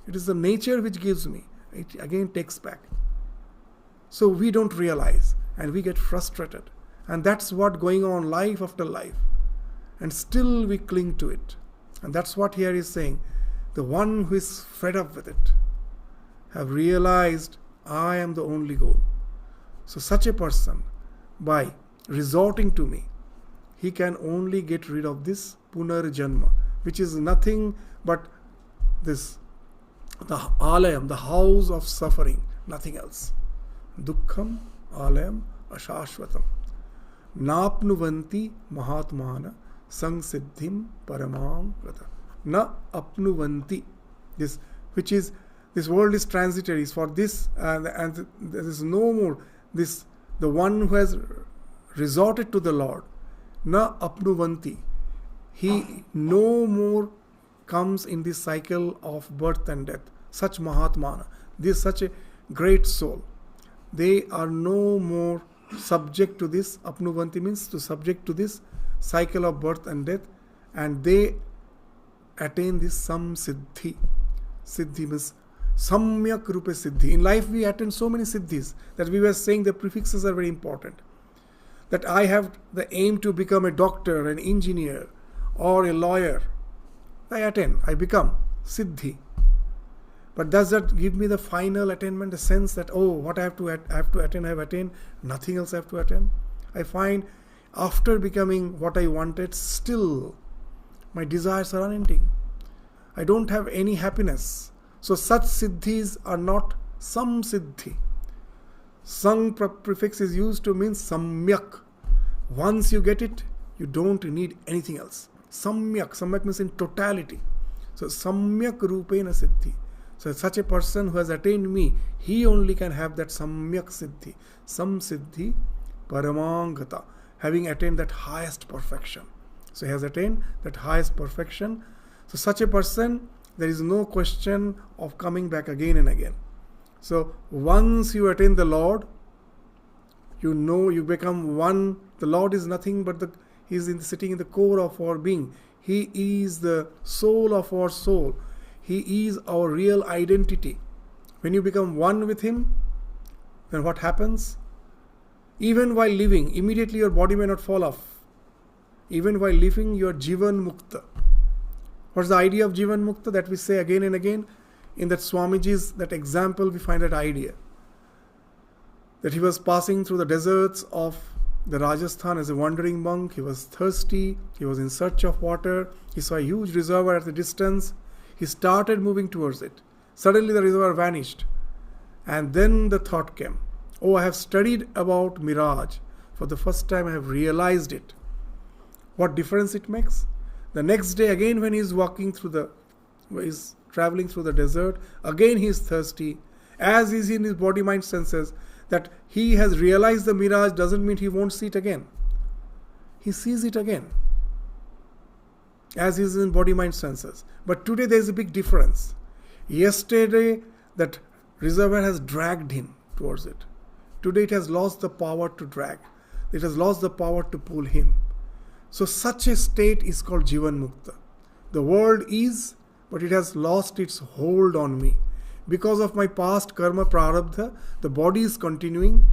It is the nature which gives me. It again takes back. So we don't realize and we get frustrated. And that's what going on life after life. And still we cling to it. And that's what here is saying. The one who is fed up with it have realized I am the only goal. So such a person, by resorting to me, he can only get rid of this punarjanma, which is nothing but this, the alayam, the house of suffering, nothing else. Dukkham alayam ashashvatam. Napnuvanti mahatmana sangsiddhim paramam vrata. Na apnuvanti. This, which is, this world is transitory. For this, and there is no more. This, the one who has resorted to the Lord, na apnuvanti. He no more comes in this cycle of birth and death. Such Mahatmana, this such a great soul, they are no more subject to this. Apnuvanti means to subject to this cycle of birth and death, and they attain this samsiddhi. Siddhi means samyak rupe siddhi. In life we attain so many siddhis that we were saying the prefixes are very important. That I have the aim to become a doctor, an engineer, or a lawyer. I attain, I become siddhi. But does that give me the final attainment, the sense that, oh, what I have to attain, I have attained, nothing else I have to attain? I find after becoming what I wanted, still my desires are unending. I don't have any happiness. So such siddhis are not samsiddhi. Sang prefix is used to mean samyak. Once you get it, you don't need anything else. Samyak means in totality. So samyak rupena siddhi. So such a person who has attained me, he only can have that samyak siddhi. Samsiddhi paramangata. Having attained that highest perfection. So he has attained that highest perfection. So such a person, there is no question of coming back again and again. So once you attain the Lord, you know you become one. The Lord is nothing but He is sitting in the core of our being. He is the soul of our soul. He is our real identity. When you become one with Him, then what happens? Even while living, immediately your body may not fall off. Even while living, you are Jivan Mukta. What's the idea of Jivan Mukta that we say again and again? In that Swamiji's, that example, we find that idea. That he was passing through the deserts of the Rajasthan as a wandering monk. He was thirsty. He was in search of water. He saw a huge reservoir at the distance. He started moving towards it. Suddenly the reservoir vanished. And then the thought came, oh, I have studied about mirage. For the first time I have realized it. What difference it makes? The next day again when he is traveling through the desert, again he is thirsty. As is in his body, mind, senses, that he has realized the mirage doesn't mean he won't see it again. He sees it again. As is in body, mind, senses. But today there is a big difference. Yesterday that reservoir has dragged him towards it. Today it has lost the power to drag. It has lost the power to pull him. So such a state is called Jivan Mukta. The world is, but it has lost its hold on me. Because of my past karma prarabdha, the body is continuing,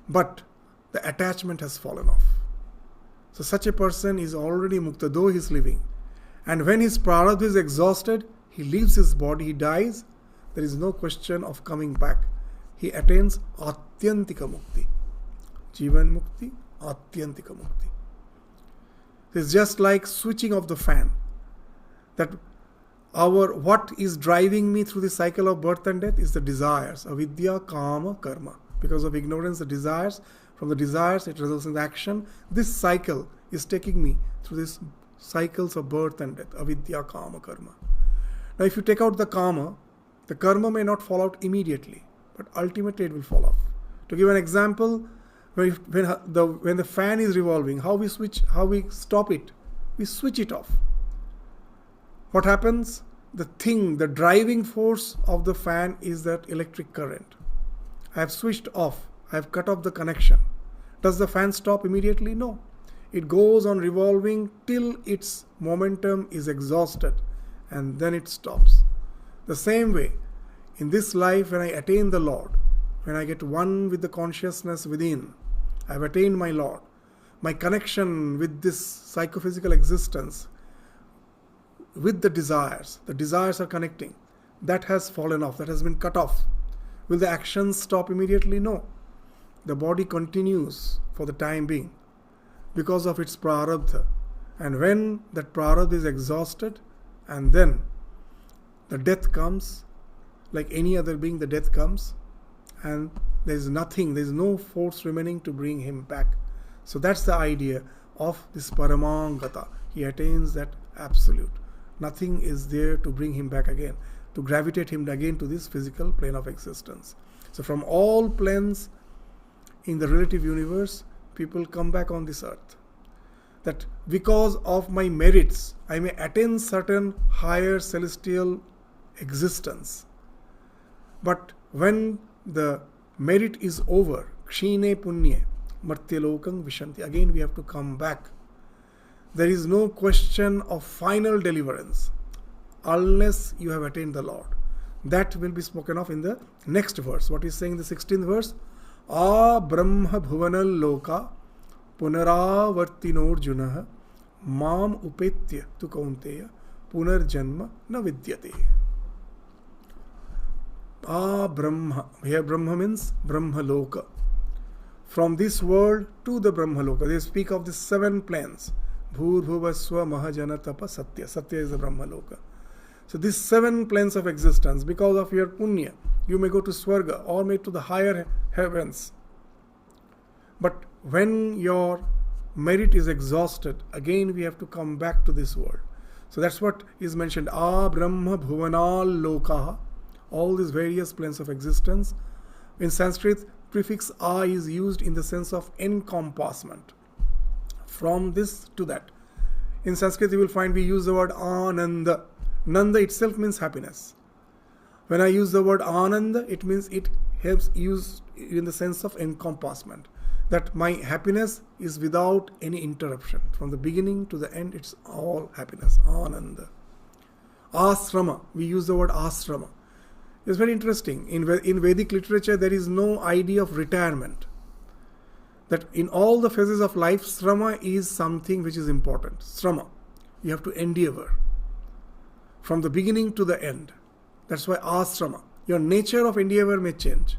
but the attachment has fallen off. So such a person is already mukta, though he is living. And when his prarabdha is exhausted, he leaves his body, he dies. There is no question of coming back. He attains atyantika mukti. Jivan mukti, atyantika mukti. It's just like switching off the fan. That what is driving me through the cycle of birth and death is the desires, avidya, kama, karma. Because of ignorance, the desires, From the desires, it results in the action. This cycle is taking me through these cycles of birth and death. Avidya, kama, karma. Now, if you take out the karma may not fall out immediately, but ultimately it will fall off. To give an example, when the fan is revolving, how we stop it? We switch it off. What happens? The driving force of the fan is that electric current. I have switched off. I have cut off the connection. Does the fan stop immediately? No. It goes on revolving till its momentum is exhausted, and then it stops. The same way, in this life, when I attain the Lord, when I get one with the consciousness within, I have attained my Lord. My connection with this psychophysical existence, with the desires are connecting. That has fallen off, that has been cut off. Will the actions stop immediately? No. The body continues for the time being because of its prarabdha. And when that prarabdha is exhausted, and then the death comes, like any other being, the death comes, and there is no force remaining to bring him back. So that's the idea of this paramangata. He attains that absolute. Nothing is there to bring him back again, to gravitate him again to this physical plane of existence. So from all planes in the relative universe, people come back on this earth. That because of my merits, I may attain certain higher celestial existence. But when the merit is over, kshine punye, martyalokam vishanti, again we have to come back. There is no question of final deliverance unless you have attained the Lord. That will be spoken of in the next verse. What is saying in the 16th verse? A brahma bhuvanal loka punaravartinorjunah mam upetya tu kaunteya punarjanma na vidyate. Brahma. Here Brahma means Brahma Loka. From this world to the Brahma Loka. They speak of the 7 planes. Bhur Bhuvaswa Mahajana Tapa Satya. Satya is the Brahma Loka. So these 7 planes of existence, because of your punya, you may go to Swarga or may to the higher heavens. But when your merit is exhausted, again we have to come back to this world. So that's what is mentioned. Brahma Bhuvanal Lokaha. All these various planes of existence. In Sanskrit, prefix a is used in the sense of encompassment. From this to that. In Sanskrit, you will find we use the word ananda. Nanda itself means happiness. When I use the word ananda, it means it helps used in the sense of encompassment. That my happiness is without any interruption. From the beginning to the end, it's all happiness. Ananda. Asrama. We use the word asrama. It's very interesting. In Vedic literature, there is no idea of retirement. That in all the phases of life, srama is something which is important. Srama. You have to endeavor. From the beginning to the end. That's why asrama. Your nature of endeavor may change.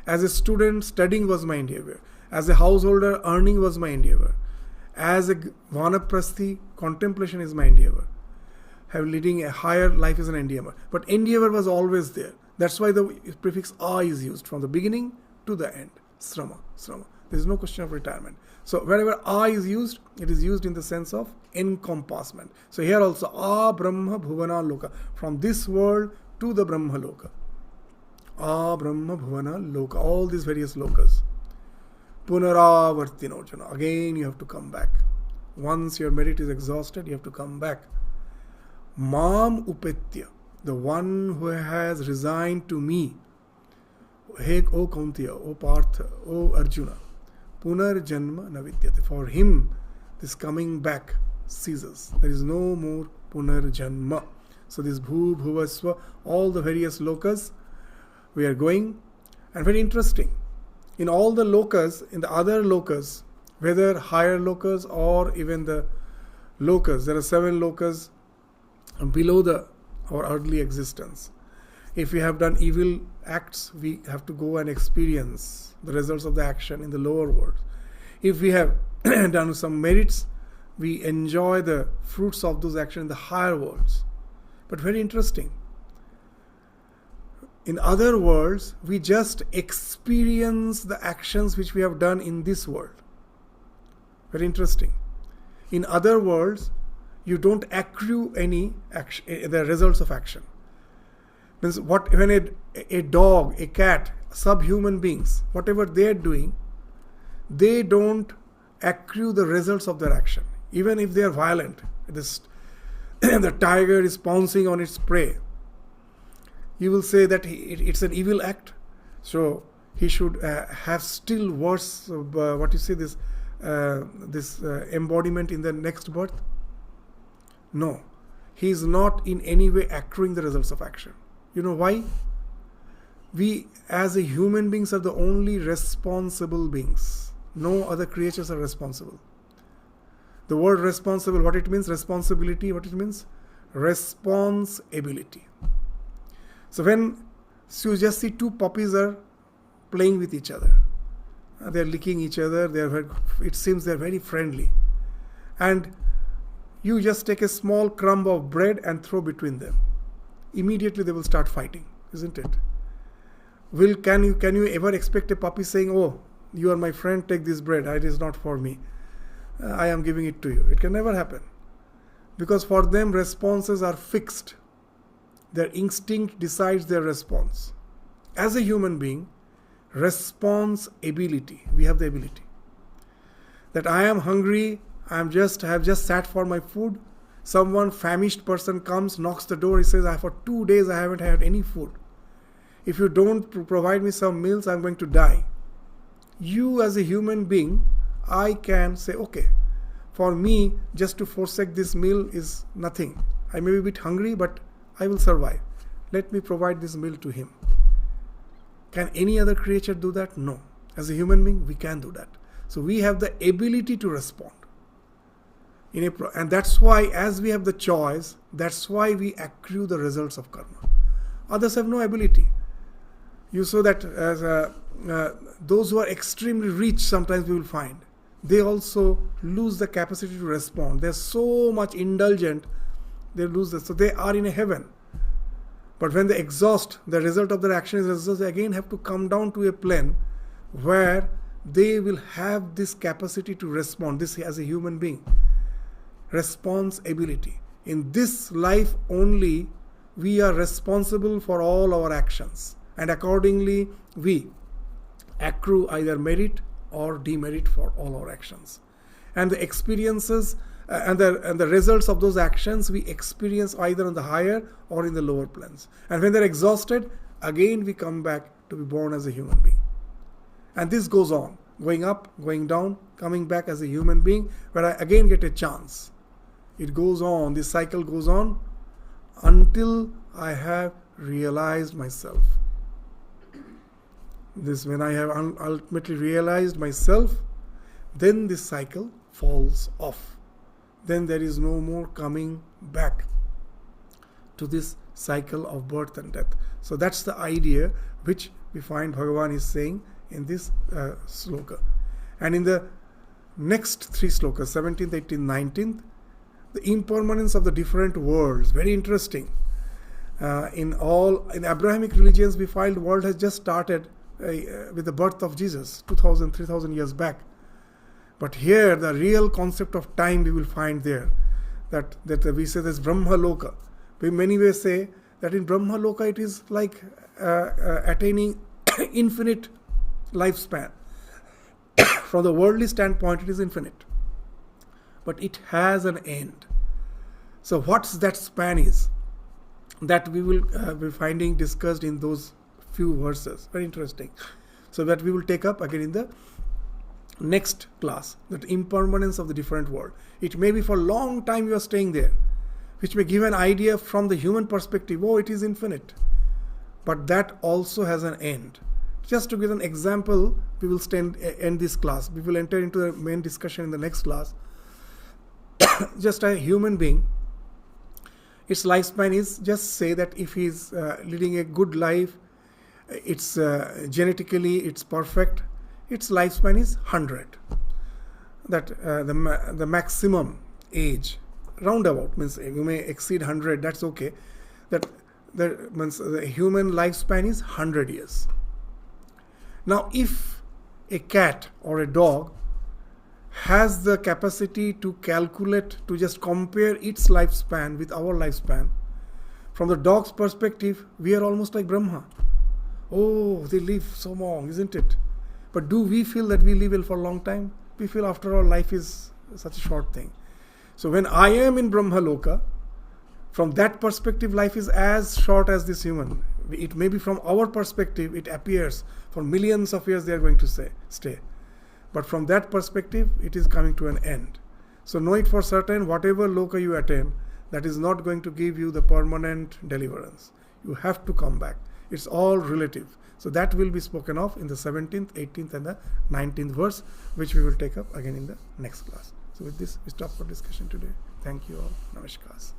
As a student, studying was my endeavor. As a householder, earning was my endeavor. As a vanaprasthi, contemplation is my endeavor. Leading a higher life is an endeavor. But endeavor was always there. That's why the prefix a is used from the beginning to the end. Srama. There is no question of retirement. So wherever a is used, it is used in the sense of encompassment. So here also, a brahma bhuvana loka. From this world to the Brahma loka. A brahma bhuvana loka. All these various lokas. Punaravartinojana. Again you have to come back. Once your merit is exhausted, you have to come back. Mam upetya. The one who has resigned to me. Hey, O Kauntiya, O Partha, O Arjuna. Punar Janma Navidyate. For him, this coming back ceases. There is no more Punar Janma. So this Bhu, Bhuvaswa, all the various lokas, we are going. And very interesting. In all the lokas, in the other lokas, whether higher lokas or even the lokas, there are 7 lokas below our earthly existence. If we have done evil acts, we have to go and experience the results of the action in the lower world. If we have done some merits, we enjoy the fruits of those actions in the higher worlds. But very interesting. In other words, we just experience the actions which we have done in this world. Very interesting. In other words, you don't accrue any action, the results of action. Means when a dog, a cat, subhuman beings, whatever they are doing, they don't accrue the results of their action. Even if they are violent, the tiger is pouncing on its prey, you will say that it's an evil act, so he should have still worse this embodiment in the next birth. No, he is not in any way accruing the results of action. You know why? We as a human beings are the only responsible beings. No other creatures are responsible. The word responsible, what it means? Responsibility, what it means? Responsibility. So when you just see two puppies are playing with each other, they are licking each other, it seems they are very friendly, and you just take a small crumb of bread and throw between them, immediately they will start fighting, isn't it? Can you ever expect a puppy saying, "Oh, you are my friend, take this bread, it is not for me, I am giving it to you"? It can never happen, because for them responses are fixed. Their instinct decides their response. As a human being, responsibility, we have the ability that I am hungry, I have just sat for my food, someone famished person comes, knocks the door, he says, for 2 days I haven't had any food, if you don't provide me some meals, I'm going to die. You as a human being, I can say, okay, for me just to forsake this meal is nothing. I may be a bit hungry, but I will survive. Let me provide this meal to him. Can any other creature do that? No. As a human being, we can do that. So we have the ability to respond. And that's why, as we have the choice, that's why we accrue the results of karma. Others have no ability. You saw that those who are extremely rich, sometimes we will find, they also lose the capacity to respond. They're so much indulgent, they lose this. So they are in a heaven. But when they exhaust, the result of their action is exhausted, they again have to come down to a plane where they will have this capacity to respond. This as a human being. Responsibility. In this life only, we are responsible for all our actions. And accordingly, we accrue either merit or demerit for all our actions. And the experiences and the results of those actions we experience either on the higher or in the lower planes. And when they're exhausted, again we come back to be born as a human being. And this goes on, going up, going down, coming back as a human being, where I again get a chance. It goes on, this cycle goes on until I have realized myself. When I have ultimately realized myself, then this cycle falls off. Then there is no more coming back to this cycle of birth and death. So that's the idea which we find Bhagavan is saying in this sloka. And in the next three slokas, 17th, 18th, 19th, the impermanence of the different worlds, very interesting. In Abrahamic religions, we find the world has just started with the birth of Jesus, 2,000, 3,000 years back. But here, the real concept of time we will find there. That we say this Brahma Loka. We many ways say that in Brahma Loka it is like attaining infinite lifespan. From the worldly standpoint, it is infinite. But it has an end. So what's that span is? That we will be finding discussed in those few verses. Very interesting. So that we will take up again in the next class, that impermanence of the different world. It may be for a long time you are staying there, which may give an idea from the human perspective, oh, it is infinite. But that also has an end. Just to give an example, we will end this class. We will enter into the main discussion in the next class. Just a human being, its lifespan is, just say that if he is leading a good life, it's genetically it's perfect, its lifespan is 100. That the maximum age, roundabout, means you may exceed 100, that's okay. That that means the human lifespan is 100 years. Now, if a cat or a dog has the capacity to calculate, to just compare its lifespan with our lifespan, from the dog's perspective, we are almost like Brahma. Oh, they live so long, isn't it? But do we feel that we live for a long time? We feel, after all, life is such a short thing. So when I am in Brahma Loka, from that perspective, life is as short as this human. It may be from our perspective, it appears for millions of years they are going to stay. But from that perspective, it is coming to an end. So know it for certain, whatever Loka you attain, that is not going to give you the permanent deliverance. You have to come back. It's all relative. So that will be spoken of in the 17th, 18th and the 19th verse, which we will take up again in the next class. So with this, we stop for discussion today. Thank you all. Namaskar.